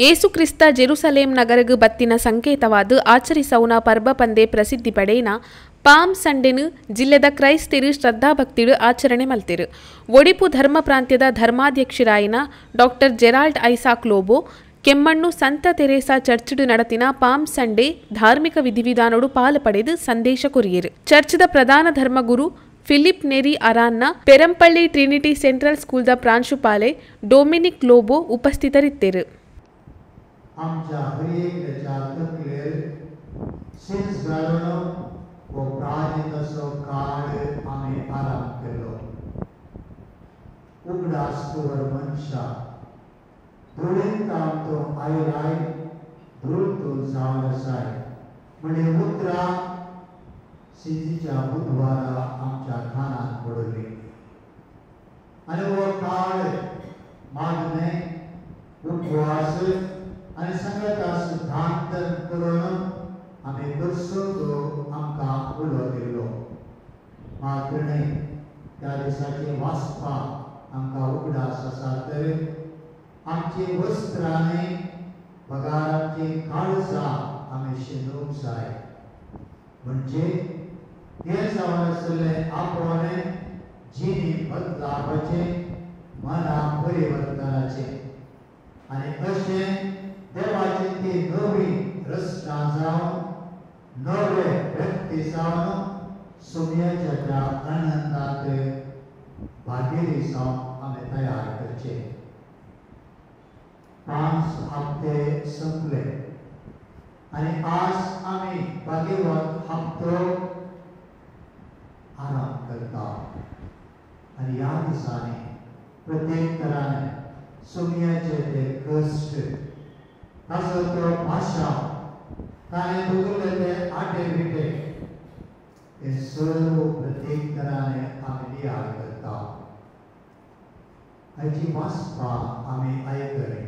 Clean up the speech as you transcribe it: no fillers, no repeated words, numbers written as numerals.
ಯೇಸು ಕ್ರಿಸ್ತ ಜೆರುಸಲೇಂ ನಗರಗ್ ಬತ್ತಿನ ಸಂಕೇತವಾದ ಆಚರಿಸೌನ ಪರ್ಬ ಪಂದೆ ಪ್ರಸಿದ್ಧಿ ಪಡೆಯಿನ ಪಾಮ್ ಸಂಡೆನು ಜಿಲ್ಲೆದ ಕ್ರೈಸ್ತರು ಶ್ರದ್ಧಾಭಕ್ತಿಡು ಆಚರಣೆ ಮಲ್ತಿರು. ಒಡಿಪು ಧರ್ಮ ಪ್ರಾಂತ್ಯದ ಧರ್ಮಾಧ್ಯಕ್ಷರಾಯಿನ ಡಾಕ್ಟರ್ ಜೆರಾಲ್ಡ್ ಐಸಾಕ್ ಲೋಬೋ ಕೆಮ್ಮಣ್ಣು ಸಂತ ತೆರೇಸಾ ಚರ್ಚ್ಡು ನಡತಿನ ಪಾಮ್ ಸಂಡೆ ಧಾರ್ಮಿಕ ವಿಧಿವಿಧಾನೋಡು ಪಾಲು ಪಡೆದು ಸಂದೇಶ ಕೊರಿಯರು. ಚರ್ಚ್ದ ಪ್ರಧಾನ ಧರ್ಮಗುರು ಫಿಲಿಪ್ ನೆರಿ ಅರಾನ್ನ ಪೆರಂಪಳ್ಳಿ ಟ್ರಿನಿಟಿ ಸೆಂಟ್ರಲ್ ಸ್ಕೂಲ್ದ ಪ್ರಾಂಶುಪಾಲೆ ಡೊಮಿನಿಕ್ ಲೋಬೋ ಉಪಸ್ಥಿತರಿದ್ದರು. आमच्या हरियेच्या तकलेर शिन्स घालून वो प्राणित असो काळ आमी आराम केलो. उगडास तुवर मनशा धुळेंत आमचो आयलाय धूळ तूं जावन आसाय म्हणजे उतरां सिजीच्या बुधवारा आमच्या कानात पडली आनी वो काळ मागणे उपवास आणि संगता सिद्धांतन करून आम्ही बसून आमकां उलो दिलो. मात्र त्या दिसाची वाचपा आमकां उगडास आसा तर आमची वस्त्रांनी पगाराची काळजां आमी शिंदूंक जाय. म्हणजे ते जावन आसले आपण जिणी बदलावचे मना परिवर्तनाचे आनी अशें देवाची ती नवी रचना जावन नवे व्यक्ती जावन सुमयाच्या त्या आनंदात भागीदारी जावन आमी तयार करचे. 5 हप्ते संपले आनी आज आमी भागीवत हप्तो आराम करता आनी ह्या दिसांनी प्रत्येक तरान सुमयाचे ते कश्ट ताचो तो भाशा ताणें भोगले ते आटे बिटे हे सर्व प्रत्येक तराने आमी याद करता. हाची वाचपा आमी आयकली